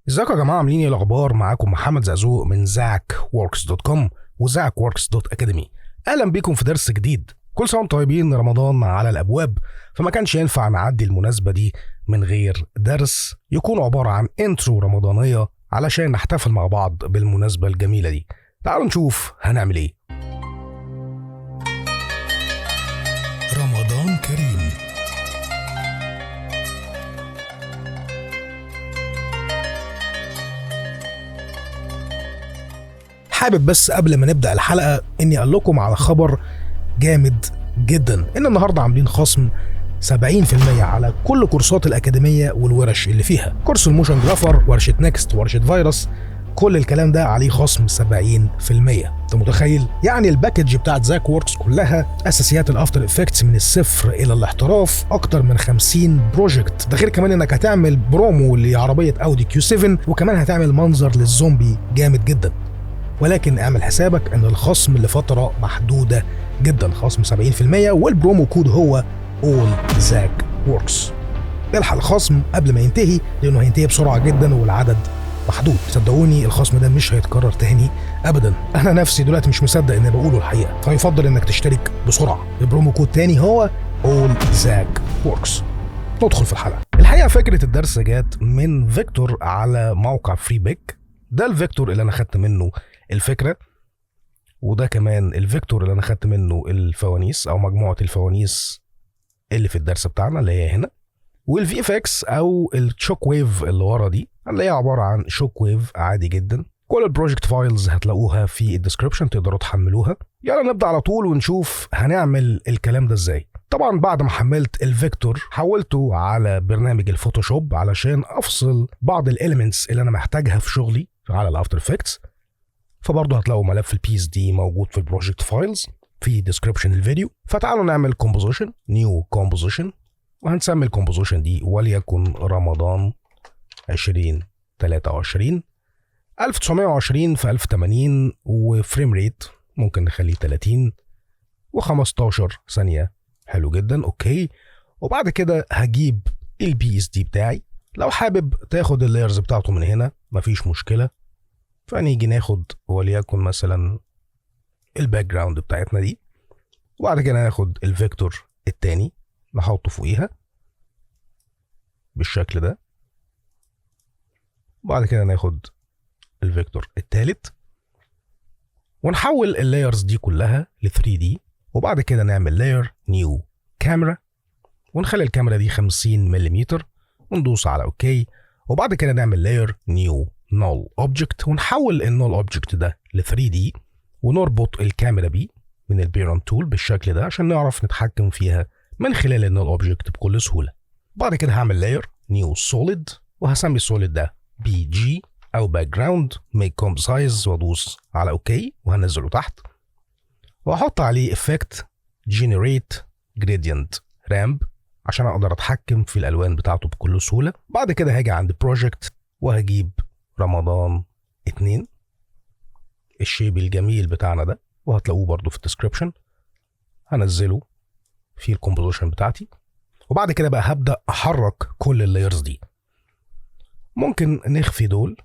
ازيكم يا جماعه، عاملين ايه الاخبار؟ معاكم محمد زقزوق من ZachWorks.com وZachWorks.academy. اهلا بيكم في درس جديد. كل سنه وانتم طيبين، رمضان على الابواب، فما كانش ينفع نعدي المناسبه دي من غير درس يكون عباره عن انترو رمضانيه علشان نحتفل مع بعض بالمناسبه الجميله دي. تعالوا نشوف هنعمل ايه. رمضان كريم. حابب بس قبل ما نبدأ الحلقة اني اقول لكم على خبر جامد جدا، ان النهاردة عاملين خصم 70% على كل كورسات الأكاديمية والورش اللي فيها. كورس الموشن جرافر، ورشة نيكست، ورشة فيروس، كل الكلام ده عليه خصم 70%. انت متخيل؟ يعني الباكج بتاعت زاك ووركس كلها اساسيات الافتر افكتس من الصفر الى الاحتراف، اكتر من 50 بروجكت. ده غير كمان انك هتعمل برومو لعربية اودي Q7، وكمان هتعمل منظر للزومبي جامد جدا. ولكن اعمل حسابك ان الخصم لفترة محدودة جدا، خصم 70%، والبرومو كود هو All Zach Works. الحق الخصم قبل ما ينتهي، لانه هينتهي بسرعة جدا والعدد محدود. صدقوني الخصم ده مش هيتكرر تاني ابدا. انا نفسي دلوقتي مش مصدق اني بقوله الحقيقة، فيفضل انك تشترك بسرعة. البرومو كود تاني هو All Zach Works. ندخل في الحلقة. الحقيقة فكرة الدرس جات من فيكتور على موقع فريبيك. ده الفيكتور اللي انا خدت منه الفكرة، وده كمان الفيكتور اللي انا خدت منه الفوانيس او مجموعة الفوانيس اللي في الدرس بتاعنا اللي هي هنا. والفي اف اكس او الشوك ويف اللي ورا دي اللي هي عبارة عن شوك ويف عادي جدا. كل البروجكت فايلز هتلاقوها في الديسكريبشن، تقدروا تحملوها. يلا نبدأ على طول ونشوف هنعمل الكلام ده ازاي. طبعا بعد ما حملت الفيكتور حولته على برنامج الفوتوشوب علشان افصل بعض الاليمنتس اللي انا محتاجها في شغلي على الافتر افكتس. فبرضه هتلاقوا ملف البيس دي موجود في البروجكت فايلز في ديسكريبشن الفيديو. فتعالوا نعمل كومبوزيشن، نيو كومبوزيشن، وهنسمي الكومبوزيشن دي وليكن رمضان 2023 1920 في 1080، وفريم ريت ممكن نخليه 30 و15 ثانية. حلو جدا، اوكي. وبعد كده هجيب البي اس دي بتاعي. لو حابب تاخد اللايرز بتاعته من هنا مفيش مشكلة، فنيجي ناخد وليكن مثلا الباك جراوند بتاعتنا دي، وبعد كده ناخد الفيكتور التاني نحطه فوقيها بالشكل ده، وبعد كده ناخد الفيكتور التالت ونحول اللايرز دي كلها ل 3D. وبعد كده نعمل لاير نيو كاميرا ونخلي الكاميرا دي 50 ملم وندوس على اوكي. وبعد كده نعمل لاير نيو نول اوبجكت ونحول النول اوبجكت ده ل 3D ونربط الكاميرا بيه من البيرنت تول بالشكل ده عشان نعرف نتحكم فيها من خلال النول اوبجكت بكل سهولة. بعد كده هعمل لاير نيو سوليد وهسمي السوليد ده بي جي او باك جراوند ميك كومب سايز وادوس على اوكي وهنزله تحت، واحط عليه افكت جنريت جريدينت رامب عشان اقدر اتحكم في الالوان بتاعته بكل سهولة. بعد كده هاجي عند بروجكت وهجيب رمضان 2 الشيب الجميل بتاعنا ده، وهتلاقوه برضو في الديسكريبشن. هنزله في الكومبوزيشن بتاعتي، وبعد كده بقى هبدأ احرك كل اللايرز دي. ممكن نخفي دول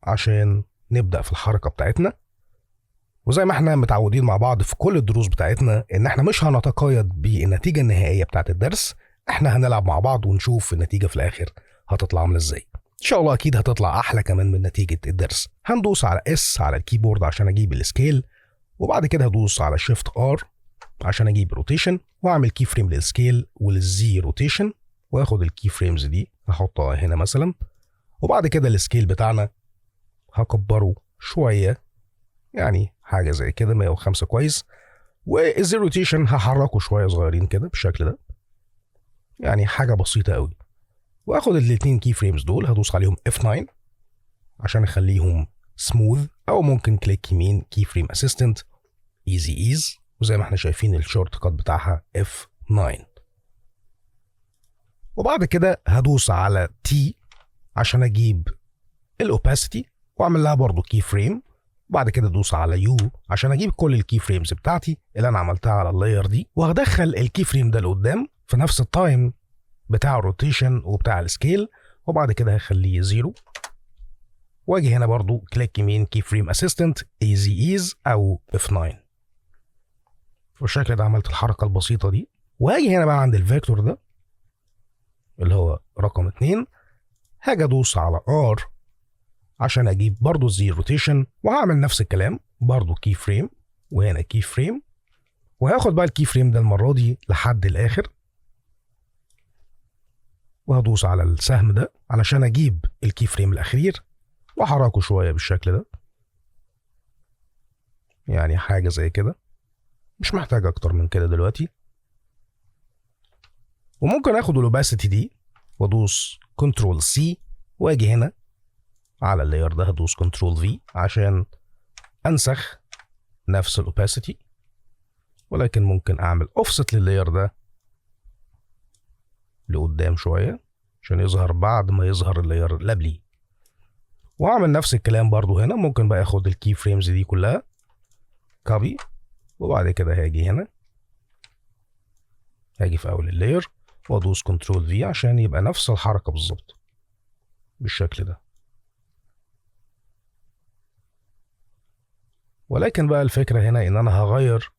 عشان نبدأ في الحركة بتاعتنا. وزي ما احنا متعودين مع بعض في كل الدروس بتاعتنا ان احنا مش هنتقيد بالنتيجة النهائية بتاعت الدرس، احنا هنلعب مع بعض ونشوف النتيجة في الاخر هتطلع عاملة ازاي. ان شاء الله اكيد هتطلع احلى كمان من نتيجة الدرس. هندوس على اس على الكيبورد عشان اجيب السكيل، وبعد كده هدوس على شيفت ار عشان اجيب روتيشن، واعمل كي فريم للسكيل وللزي روتيشن، واخد الكي فريمز دي احطها هنا مثلا. وبعد كده السكيل بتاعنا هكبره شوية، يعني حاجة زي كده 105 كويس. والزي روتيشن هحركه شوية صغيرين كده بالشكل ده، يعني حاجة بسيطة قوي. واخد الاتنين كي فريمز دول هدوس عليهم F9 عشان اخليهم سموث، او ممكن كليك يمين كي فريم اسيستنت ايزي ايز، وزي ما احنا شايفين الشورت كات بتاعها F9. وبعد كده هدوس على T عشان اجيب الاوباسيتي واعمل لها برضو كي فريم. وبعد كده ادوس على U عشان اجيب كل الكي فريمز بتاعتي اللي انا عملتها على اللاير دي، وهدخل الكي فريم ده لقدام في نفس التايم بتاع الروتيشن وبتاع السكيل. وبعد كده هخليه 0 واجي هنا برضو كليك يمين كي فريم اسيستنت ايزي ايز او F9. بالشكل ده عملت الحركه البسيطه دي. وهاجي هنا بقى عند الفيكتور ده اللي هو رقم 2، هاجي ادوس على R عشان اجيب برضو الزيرو روتيشن، وهعمل نفس الكلام برضو كي فريم وهنا كي فريم، وهاخد بقى الكي فريم ده المره دي لحد الاخر، وهدوس على السهم ده علشان اجيب الكي فريم الاخير واحركه شويه بالشكل ده، يعني حاجه زي كده، مش محتاج اكتر من كده دلوقتي. وممكن اخد الاوباسيتي دي وادوس كنترول سي، واجي هنا على اللاير ده هدوس كنترول في عشان انسخ نفس الاوباسيتي، ولكن ممكن اعمل اوفست لللاير ده لقدام شويه عشان يظهر بعد ما يظهر اللاير اللي قبليه. واعمل نفس الكلام برضو هنا، ممكن بقى اخد الكي فريمز دي كلها كوبي، وبعد كده هاجي هنا هاجي في اول اللاير وادوس كنترول في عشان يبقى نفس الحركه بالظبط بالشكل ده. ولكن بقى الفكره هنا ان انا هغير،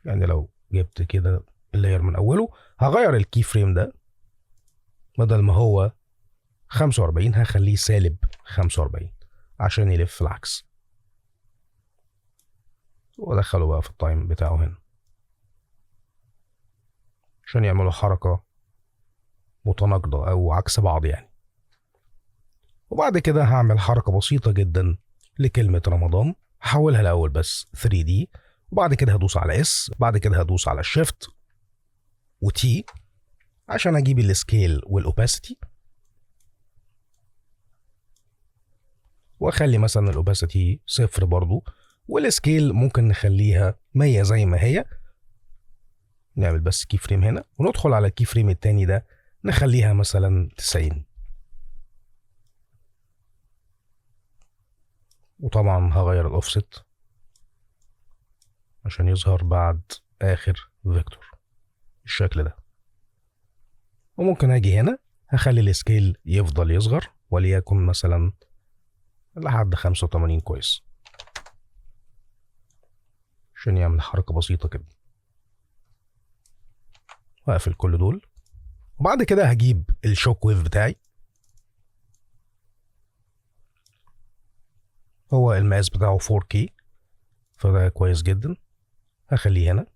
يعني لو جبت كده اللاير من اوله هغير الكي فريم ده، بدل ما هو 45 هخليه سالب 45 عشان يلف العكس، وادخله بقى في التايم بتاعه هنا عشان يعملوا حركة متناقضة او عكس بعض يعني. وبعد كده هعمل حركة بسيطة جدا لكلمة رمضان، هحولها الاول بس 3D، وبعد كده هدوس على S، بعد كده هدوس على Shift و T عشان اجيب السكيل والاوباسيتي، واخلي مثلا الاوباسيتي 0 برضو، والسكيل ممكن نخليها 100 زي ما هي. نعمل بس كي فريم هنا وندخل على الكي فريم التاني ده نخليها مثلا 90. وطبعا هغير الاوفست عشان يظهر بعد اخر فيكتور بالشكل ده. وممكن اجي هنا هخلي السكيل يفضل يصغر وليكن مثلا لحد 85 كويس عشان يعمل حركة بسيطة كده، واقفل كل دول. وبعد كده هجيب الشوك ويف بتاعي، هو المقاس بتاعه 4K فده كويس جدا، هخليه هنا.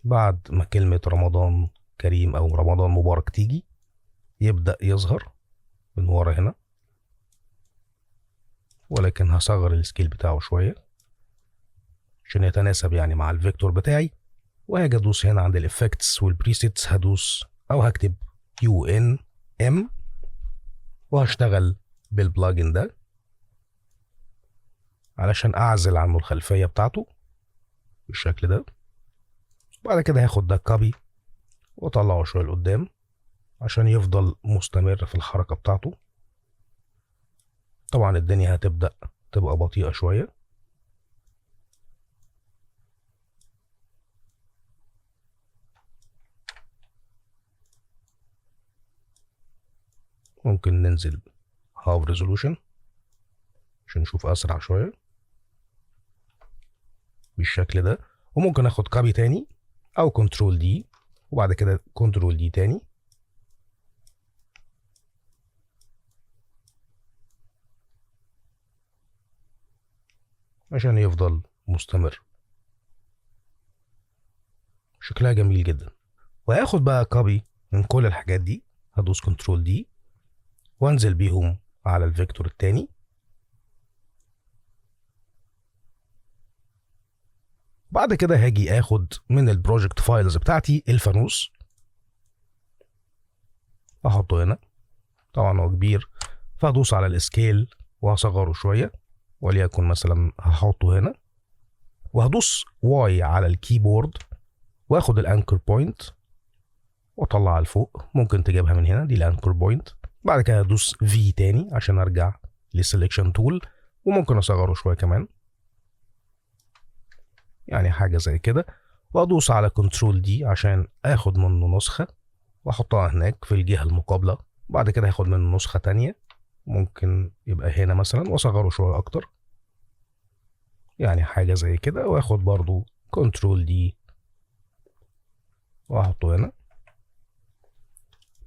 بعد ما كلمة رمضان كريم او رمضان مبارك تيجي يبدأ يظهر من ورا هنا، ولكن هصغر السكيل بتاعه شوية عشان يتناسب يعني مع الفيكتور بتاعي. وهاجي ادوس هنا عند الافكتس والبريسيتس، هدوس او هكتب UNM وهشتغل بالبلاجن ده علشان اعزل عنه الخلفية بتاعته بالشكل ده. بعد كده هاخد ده كوبي واطلعه شوية لقدام عشان يفضل مستمر في الحركة بتاعته. طبعا الدنيا هتبدأ تبقى بطيئة شوية، ممكن ننزل هاف ريزولوشن عشان نشوف اسرع شوية بالشكل ده. وممكن اخد كوبي تاني او كنترول دي وبعد كده كنترول دي تاني عشان يفضل مستمر. شكلها جميل جدا. وهاخد بقى كوبي من كل الحاجات دي، هدوس كنترول دي وانزل بيهم على الفيكتور التاني. بعد كده هاجي اخد من البروجكت فايلز بتاعتي الفانوس احطه هنا، طبعا هو كبير فهدوس على السكيل وهصغره شويه وليكن مثلا هحطه هنا، وهدوس واي على الكيبورد واخد الانكر بوينت واطلعها لفوق، ممكن تجيبها من هنا دي الانكر بوينت. بعد كده هدوس في تاني عشان ارجع للسلكشن تول، وممكن اصغره شويه كمان يعني حاجه زي كده، وادوس على كنترول دي عشان اخد منه نسخه واحطها هناك في الجهه المقابله بعد كده هاخد منه نسخة تانية، ممكن يبقى هنا مثلا واصغره شوية اكتر، يعني حاجة زي كده، واخد برضو كنترول دي واحطه هنا.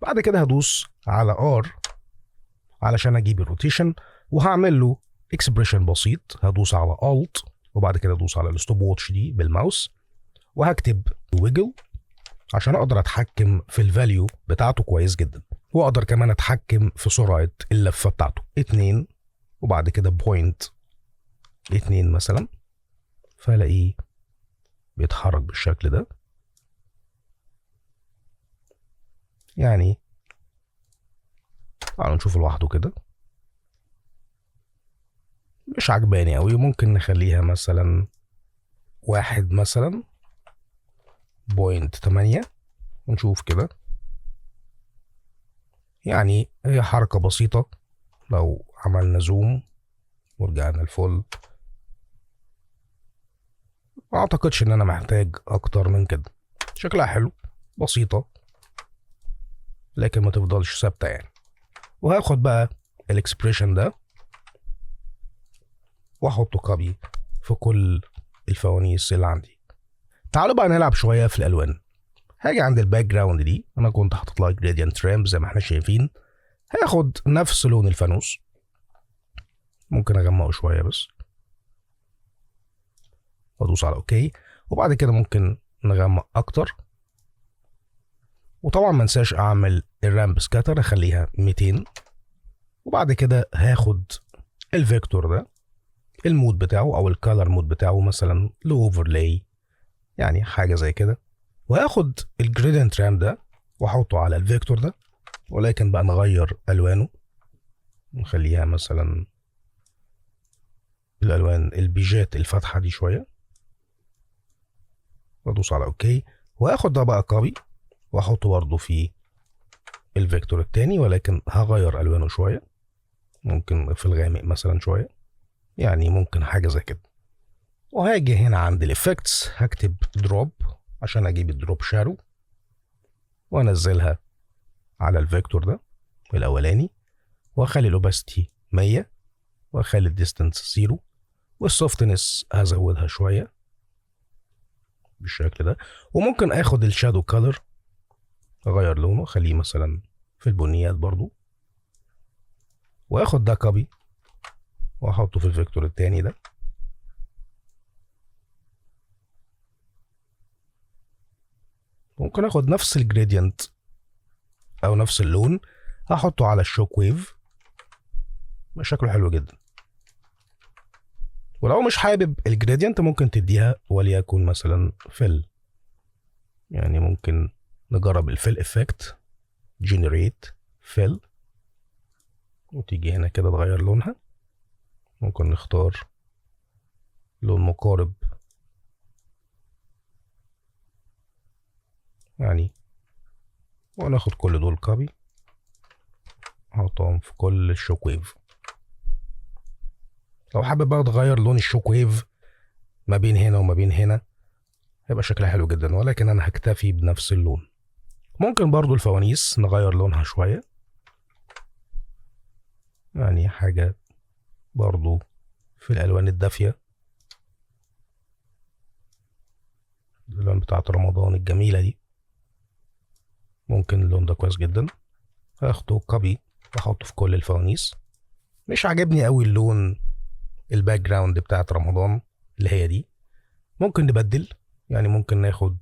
بعد كده هدوس على R علشان اجيب الروتيشن، وهعمل له اكسبريشن بسيط. هدوس على Alt وبعد كده ادوس على الستوب واتش دي بالماوس، وهكتب ويجل عشان اقدر اتحكم في الفاليو بتاعته كويس جدا، واقدر كمان اتحكم في سرعة اللفة بتاعته 2 وبعد كده بوينت 2 مثلا، فالاقيه بيتحرك بالشكل ده. يعني تعالوا نشوف لوحده كده، مش عجباني قوي، ممكن نخليها مثلا 1 مثلا بوينت 8 ونشوف كده. يعني هي حركة بسيطة. لو عملنا زوم ورجعنا الفول، ما اعتقدش ان انا محتاج اكتر من كده. شكلها حلو، بسيطة، لكن ما تفضلش ثابتة يعني. وهاخد بقى الاكسبريشن ده واحطه كوبي في كل الفوانيس اللي عندي. تعالوا بقى نلعب شوية في الالوان. هاجي عند الباك جراوند دي، انا كنت حاطط لها جريدينت رامب زي ما احنا شايفين. هاخد نفس لون الفانوس، ممكن اغمقه شوية بس، وادوس على اوكي. وبعد كده ممكن نغمق اكتر، وطبعا ما انساش اعمل الرامب سكاتر اخليها 200. وبعد كده هاخد الفيكتور ده، المود بتاعه او الكالر مود بتاعه مثلا لو اوفرلاي، يعني حاجه زي كده. وهاخد الجريدينت رام ده واحطه على الفيكتور ده، ولكن بقى نغير الوانه، نخليها مثلا الالوان البيجات الفاتحه دي شويه، وادوس على اوكي. وهاخد ده بقى كوبي واحطه برضه في الفيكتور التاني، ولكن هغير الوانه شويه، ممكن في الغامق مثلا شويه، يعني ممكن حاجه زي كده. وهاجي هنا عند الافكتس هكتب دروب عشان اجيب الدروب شارو، وانزلها على الفيكتور ده الاولاني، واخلي الاوباسيتي 100، واخلي الديستانس 0، والسوفتنس هزودها شويه بالشكل ده. وممكن اخد الشادو كولر اغير لونه، اخليه مثلا في البنيات برضو، واخد ده كوبي واحطه في الفيكتور التاني ده. ممكن اخد نفس الجريدينت او نفس اللون هحطه على الشوك ويف، شكله حلو جدا. ولو مش حابب الجريدينت ممكن تديها وليكن مثلا فيل، يعني ممكن نجرب الفيل افكت، جنريت فيل، وتيجي هنا كده تغير لونها. ممكن نختار لون مقارب يعني، وناخد كل دول كوبي احطهم في كل الشوك ويف. لو حابب بقى تغير لون الشوك ويف ما بين هنا وما بين هنا هيبقى شكلها حلو جدا، ولكن انا هكتفي بنفس اللون. ممكن برضو الفوانيس نغير لونها شوية، يعني حاجة برضو في الالوان الدافية، الالوان بتاعت رمضان الجميلة دي. ممكن اللون ده كويس جدا، هاخده كوبي واحطه في كل الفوانيس. مش عاجبني قوي اللون الباك جراوند بتاعت رمضان اللي هي دي، ممكن نبدل، يعني ممكن ناخد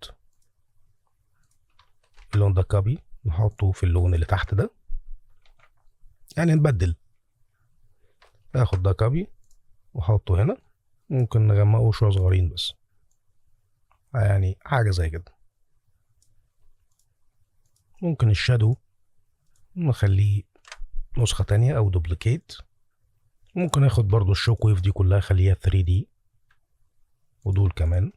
اللون ده كوبي نحطه في اللون اللي تحت ده، يعني نبدل. اخد ده كوبي واحطه هنا، ممكن نغمقه شوية صغيرين بس، يعني حاجة زي كده. ممكن الشادو نخليه نسخة تانية او دوبليكيت. ممكن اخد برضو الشوك ويف دي كلها اخليها 3D، ودول كمان،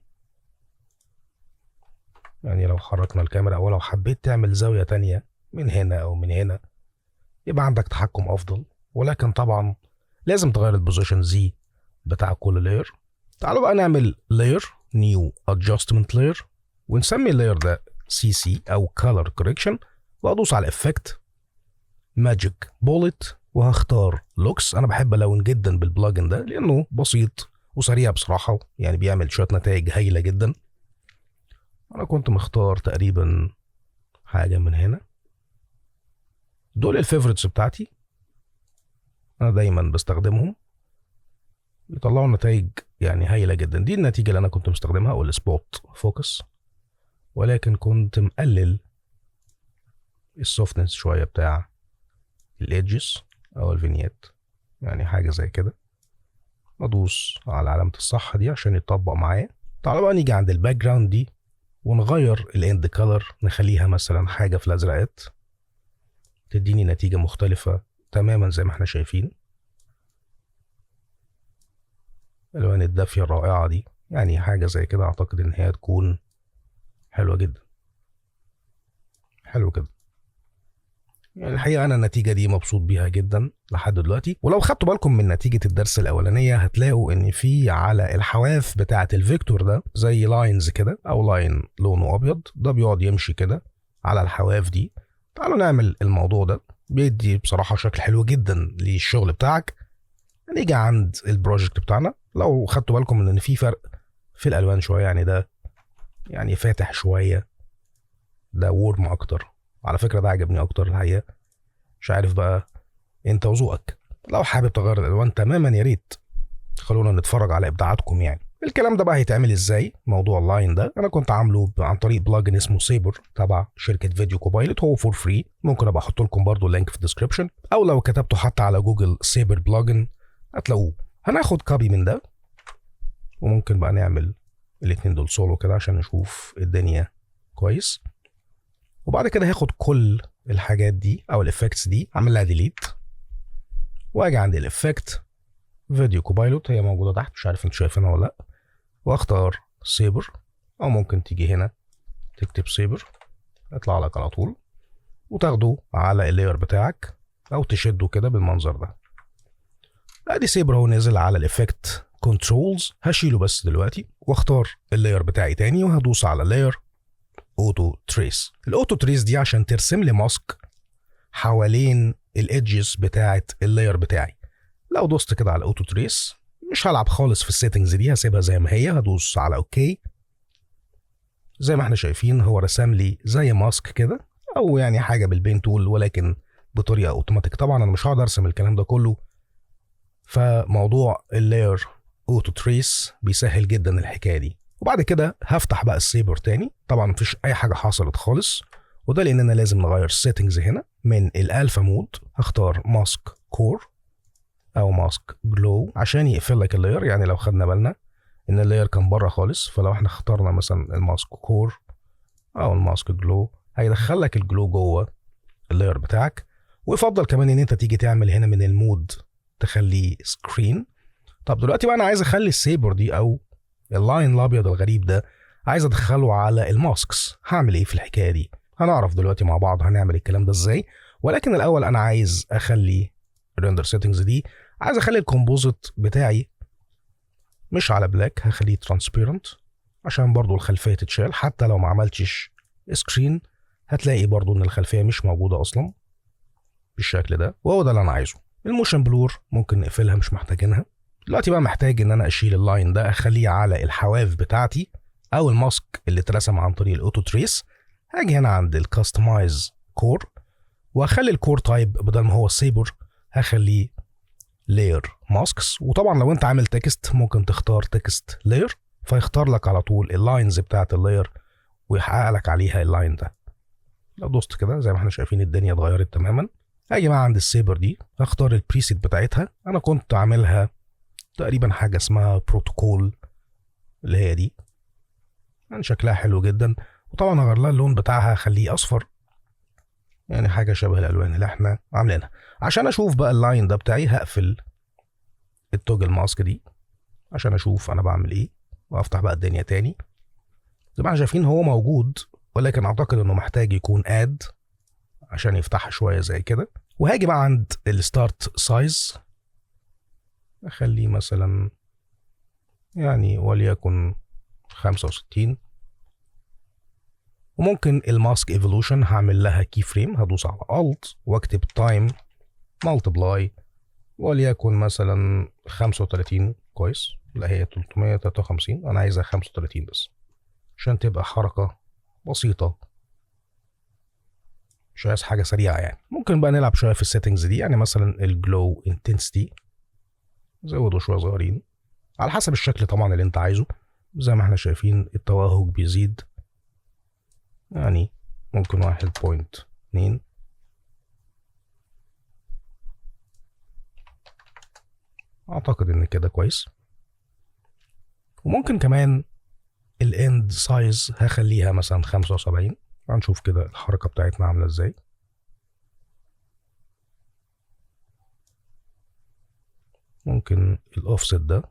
يعني لو حركنا الكاميرا او لو حبيت تعمل زاوية تانية من هنا او من هنا يبقى عندك تحكم افضل، ولكن طبعا لازم تغير البوزيشن زي بتاع كل لاير. تعالوا بقى نعمل لاير نيو ادجستمنت لاير، ونسمي اللاير ده CC او color correction، وادوس على افكت ماجيك بولت وهختار لوكس. انا بحب الون جدا بالبلاجن ده لانه بسيط وسريع بصراحه، يعني بيعمل شويه نتائج هايله جدا. انا كنت مختار تقريبا حاجه من هنا. دول الفيفوريتس بتاعتي، انا دايما بستخدمهم، بيطلعوا نتائج يعني هايله جدا. دي النتيجه اللي انا كنت مستخدمها، او السبوت فوكس، ولكن كنت مقلل السوفتنس شويه بتاع الايدجز او الفينيات، يعني حاجه زي كده. ادوس على علامه الصح دي عشان يطبق معايا. تعالوا بقى نيجي عند الباك جراوند دي ونغير الاند كلر، نخليها مثلا حاجه في الازرقات، تديني نتيجه مختلفه تماما زي ما احنا شايفين. الالوان الدافيه الرائعه دي، يعني حاجه زي كده اعتقد ان هي تكون حلوه جدا. حلو كده، يعني الحقيقه انا النتيجه دي مبسوط بيها جدا لحد دلوقتي. ولو خدتوا بالكم من نتيجه الدرس الاولانيه هتلاقوا ان في على الحواف بتاعه الفيكتور ده زي لاينز كده، او لاين لونه ابيض، ده بيقعد يمشي كده على الحواف دي. تعالوا نعمل الموضوع ده، بيدي بصراحه شكل حلو جدا للشغل بتاعك. نيجي عند البروجكت بتاعنا، لو خدتوا بالكم ان في فرق في الالوان شويه، يعني ده يعني فاتح شويه، ده وورم اكتر. على فكره ده عجبني اكتر الحقيقه، مش عارف بقى انت وذوقك. لو حابب تغير الالوان تماما يا ريت خلونا نتفرج على ابداعاتكم. يعني الكلام ده بقى هيتعمل ازاي؟ موضوع اللاين ده انا كنت عامله عن طريق بلجن اسمه سيبر تبع شركه فيديو كوبايلوت، هو فور فري. ممكن ابقى احط لكم برضو اللينك في الديسكربشن، او لو كتبته حتى على جوجل سيبر بلجن هتلاقوه. هناخد كوبي من ده، وممكن بقى نعمل الاتنين دول سولو كده عشان نشوف الدنيا كويس. وبعد كده هاخد كل الحاجات دي او الافكتس دي، اعمل لها ديليت، واجي عند الافكت فيديو كوبايلوت، هي موجوده تحت، مش عارف انتوا شايفينها ولا لا، واختار سيبر، او ممكن تيجي هنا تكتب سيبر يطلع لك على طول، وتاخده على اللاير بتاعك او تشده كده بالمنظر ده. ادي سيبر هو نازل على الافكت كنترولز. هشيله بس دلوقتي واختار اللاير بتاعي تاني، وهدوس على لاير اوتو تريس. الاوتو تريس دي عشان ترسم لي ماسك حوالين الايدجز بتاعه اللاير بتاعي. لو دوست كده على الاوتو تريس مش هلعب خالص في السيتنجز دي، هسيبها زي ما هي. هدوس على اوكي. زي ما احنا شايفين هو رسم لي زي ماسك كده، او يعني حاجه بالبين تول، ولكن بطريقه اوتوماتيك. طبعا انا مش هقدر ارسم الكلام ده كله، فموضوع اللاير اوتو تريس بيسهل جدا الحكايه دي. وبعد كده هفتح بقى السيبر تاني، طبعا مفيش اي حاجه حصلت خالص، وده لاننا لازم نغير السيتنجز هنا. من الالفا مود هختار ماسك كور او ماسك جلو عشان يقفل لك اللاير. يعني لو خدنا بالنا ان اللاير كان بره خالص، فلو احنا اخترنا مثلا الماسك كور او الماسك جلو هيدخل لك الجلو جوه اللاير بتاعك. ويفضل كمان ان انت تيجي تعمل هنا من المود تخليه سكرين. طب دلوقتي بقى انا عايز اخلي السيبر دي او اللاين الابيض الغريب ده عايز ادخله على الماسكس. هعمل ايه في الحكايه دي؟ هنعرف دلوقتي مع بعض هنعمل الكلام ده ازاي. ولكن الاول انا عايز اخلي الريندر سيتنجز دي، عايز اخلي الكومبوزيت بتاعي مش على بلاك، هخليه ترانسبيرنت عشان برضو الخلفيه تتشال. حتى لو ما عملتش سكرين هتلاقي برضو ان الخلفيه مش موجوده اصلا بالشكل ده، وهو ده اللي انا عايزه. الموشن بلور ممكن نقفلها، مش محتاجينها دلوقتي. بقى محتاج ان انا اشيل اللاين ده، اخليه على الحواف بتاعتي او الماسك اللي اترسم عن طريق الاوتو تريس. هاجي هنا عند الكاستمايز كور، واخلي الكور تايب بدل ما هو سيبر هخليه لاير ماسكس. وطبعا لو انت عامل تكست ممكن تختار تكست لاير، فيختار لك على طول اللاينز بتاعت اللاير ويحقق لك عليها اللاين ده. لو دوست كده زي ما احنا شايفين الدنيا اتغيرت تماما. هاجي بقى عند السيبر دي هختار البريسيت بتاعتها. انا كنت عاملها تقريبا حاجه اسمها بروتوكول، اللي هي دي، يعني شكلها حلو جدا. وطبعا هغير لها اللون بتاعها، هخليه اصفر، يعني حاجه شبه الالوان اللي احنا عاملينها. عشان اشوف بقى اللاين ده بتاعي هقفل التوجل ماسك دي عشان اشوف انا بعمل ايه، وافتح بقى الدنيا تاني. زي ما احنا شايفين هو موجود، ولكن اعتقد انه محتاج يكون اد عشان يفتحها شويه زي كده. وهاجي بقى عند الستارت سايز، اخليه مثلا يعني وليكن 65. وممكن الماسك ايفولوشن هعمل لها كي فريم، هدوس على الت واكتب تايم مالتبلاي وليكن مثلا 35. كويس، لا هي 353، انا عايزها 35 بس عشان تبقى حركة بسيطة، مش عايز حاجة سريعة يعني. ممكن بقى نلعب شوية في السيتنجز دي، يعني مثلا الجلو انتنسيتي زوده شوية صغيرين على حسب الشكل طبعا اللي انت عايزه. زي ما احنا شايفين التوهج بيزيد، يعني ممكن 1.2. اعتقد ان كده كويس. وممكن كمان الاند سايز هخليها مثلا 75. هنشوف كده الحركة بتاعتنا عاملة ازاي. ممكن الاوفست ده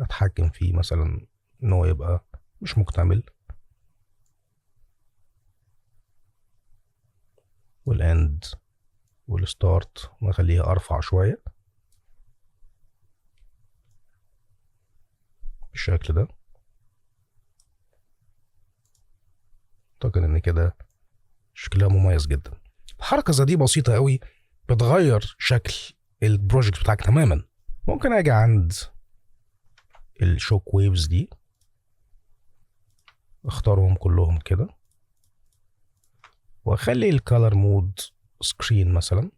اتحكم فيه مثلا ان هو يبقى مش مكتمل، والاند والستارت نخليها ارفع شوية بالشكل ده. اعتقد ان كده شكلها مميز جدا. الحركة زي دي بسيطة قوي بتغير شكل البروجكت بتاعك تماما. ممكن اجي عند الشوك ويفز دي اختارهم كلهم كده واخلي الكالر مود سكرين مثلا.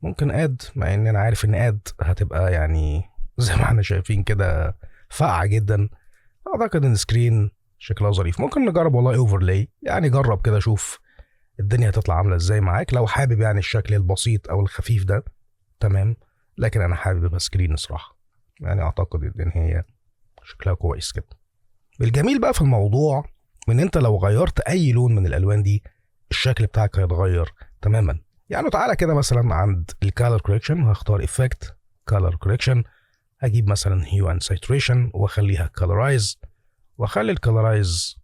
ممكن اد، مع ان انا عارف ان اد هتبقى يعني زي ما احنا شايفين كده فاقعة جدا. اعتقد ان سكرين شكلها ظريف. ممكن نجرب والله اوفرلاي، يعني جرب كده شوف الدنيا هتطلع عامله ازاي معاك. لو حابب يعني الشكل البسيط او الخفيف ده تمام، لكن انا حابب يبقى سكرين الصراحه، يعني اعتقد ان هي شكلها كويس كده. الجميل بقى في الموضوع ان انت لو غيرت اي لون من الالوان دي الشكل بتاعك هيتغير تماما. يعني تعالى كده مثلا عند الكالر كوريكشن، هختار افكت كالر كوريكشن، هجيب مثلا هيو اند ساتوريشن واخليها كالرايز، واخلي الكالرايز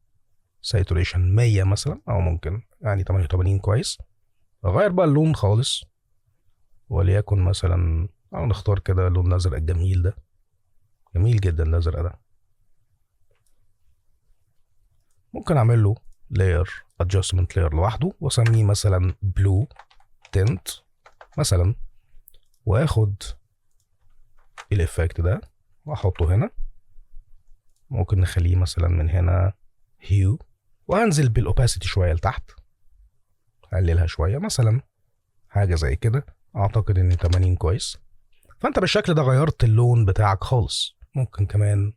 ساتوريشن 100 مثلا، او ممكن يعني 88 كويس. اغير بقى اللون خالص وليكن مثلا او نختار كده اللون الازرق الجميل ده، جميل جدا الازرق ده. ممكن اعمل له لاير ادجستمنت لاير لوحده واسميه مثلا بلو تنت مثلا، واخد الافكت ده واحطه هنا. ممكن نخليه مثلا من هنا هيو، وهنزل بالاوباسيتي شويه لتحت، اقللها شويه مثلا حاجه زي كده. اعتقد ان 80 كويس. فانت بالشكل ده غيرت اللون بتاعك خالص. ممكن كمان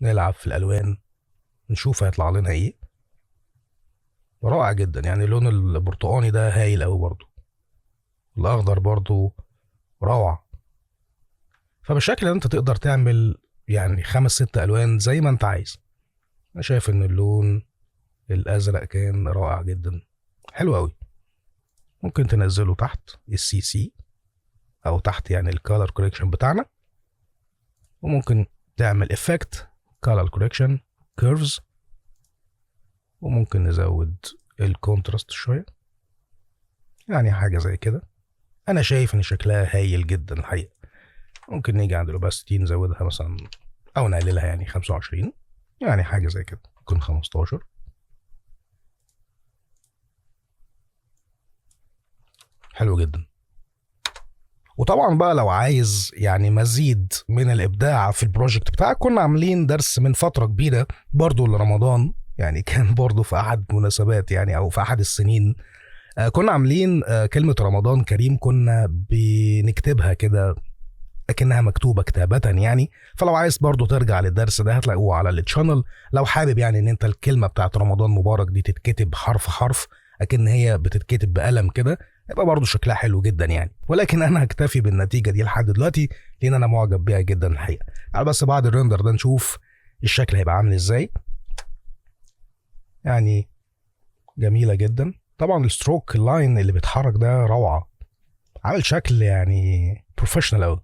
نلعب في الالوان نشوف هيطلع لنا ايه. رائع جدا، يعني اللون البرتقاني ده هايل قوي برضو، الاخضر برضو روعه. فبالشكل ده انت تقدر تعمل يعني 5-6 الوان زي ما انت عايز. انا شايف ان اللون الازرق كان رائع جدا، حلو قوي. ممكن تنزله تحت السي سي او تحت يعني الكالر كوريكشن بتاعنا، وممكن تعمل افكت كالر كوريكشن كيرفز، وممكن نزود الكونتراست شويه يعني حاجه زي كده. انا شايف ان شكلها هايل جدا الحقيقه. ممكن نيجي عند الاوباسيتي نزودها مثلا او نقللها يعني 25، يعني حاجه زي كده، ممكن 15. حلو جدا. وطبعا بقى لو عايز يعني مزيد من الابداع في البروجكت بتاعك، كنا عاملين درس من فتره كبيره برضو لرمضان، يعني كان برضو في احد مناسبات يعني او في احد السنين. كنا عاملين كلمه رمضان كريم، كنا بنكتبها كده لكنها مكتوبه كتابه يعني. فلو عايز برضو ترجع للدرس ده هتلاقوه على التشانل. لو حابب يعني ان انت الكلمه بتاعت رمضان مبارك دي تتكتب حرف حرف اكن هي بتتكتب بقلم كده، يبقى برضو شكلها حلو جدا يعني. ولكن انا هكتفي بالنتيجه دي لحد دلوقتي لان انا معجب بيها جدا الحقيقه. بس بعد الريندر ده نشوف الشكل هيبقى عامل ازاي. يعني جميله جدا. طبعا الستروك اللاين اللي بيتحرك ده روعه، عامل شكل يعني بروفيشنال قوي.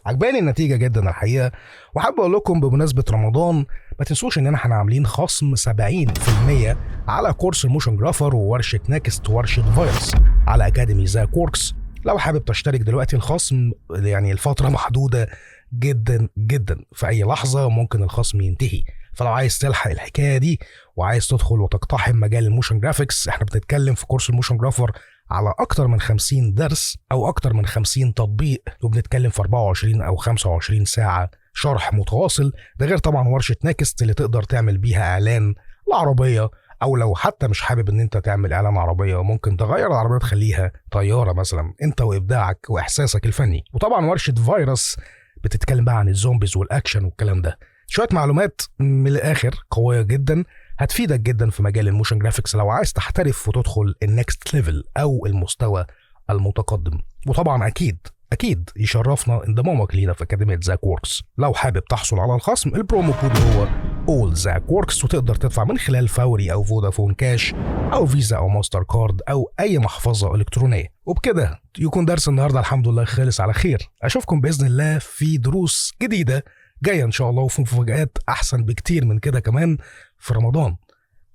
عجباني النتيجه جدا الحقيقه. وحابب اقول لكم بمناسبه رمضان ما تنسوش ان احنا عاملين خصم 70% على كورس الموشن جرافر وورشه نكست وورشه فايروس على اكاديمي ذا كوركس. لو حابب تشترك دلوقتي الخصم يعني الفتره محدوده جدا جدا، في اي لحظه ممكن الخصم ينتهي. فلو عايز تلحق الحكايه دي وعايز تدخل وتقتحم مجال الموشن جرافيكس، احنا بنتكلم في كورس الموشن جرافر على اكتر من 50 درس او اكتر من 50 تطبيق، وبنتكلم في 24 او 25 ساعه شرح متواصل. ده غير طبعا ورشه نكست اللي تقدر تعمل بيها اعلان العربيه، او لو حتى مش حابب ان انت تعمل اعلان عربيه ممكن تغير العربيه تخليها طياره مثلا، انت وابداعك واحساسك الفني. وطبعا ورشه فيروس بتتكلم بقى عن الزومبيز والاكشن والكلام ده. شويه معلومات من الاخر قويه جدا هتفيدك جدا في مجال الموشن جرافيكس لو عايز تحترف وتدخل النكست ليفل او المستوى المتقدم. وطبعا اكيد يشرفنا انضمامك لينا في اكاديميه زاك ووركس. لو حابب تحصل على الخصم، البرومو كود هو اول زاك ووركس، وتقدر تدفع من خلال فوري او فودافون كاش او فيزا او ماستر كارد او اي محفظه الكترونيه. وبكده يكون درس النهارده الحمد لله خلص على خير. اشوفكم باذن الله في دروس جديده جايه ان شاء الله، وفي مفاجآت احسن بكتير من كده كمان في رمضان.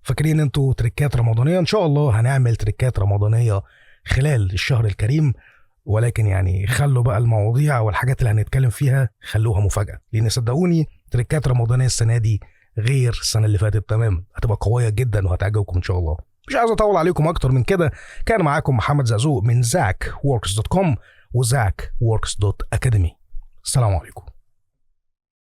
فاكرين انتوا تريكات رمضانيه؟ ان شاء الله هنعمل تريكات رمضانيه خلال الشهر الكريم، ولكن يعني خلوا بقى المواضيع والحاجات اللي هنتكلم فيها خلوها مفاجاه، لان صدقوني تريكات رمضانيه السنه دي غير السنه اللي فاتت تماما، هتبقى قويه جدا وهتعجبكم ان شاء الله. مش عايز اطول عليكم اكتر من كده. كان معاكم محمد زقزوق من ZackWorks.com وZackWorks.Academy. السلام عليكم.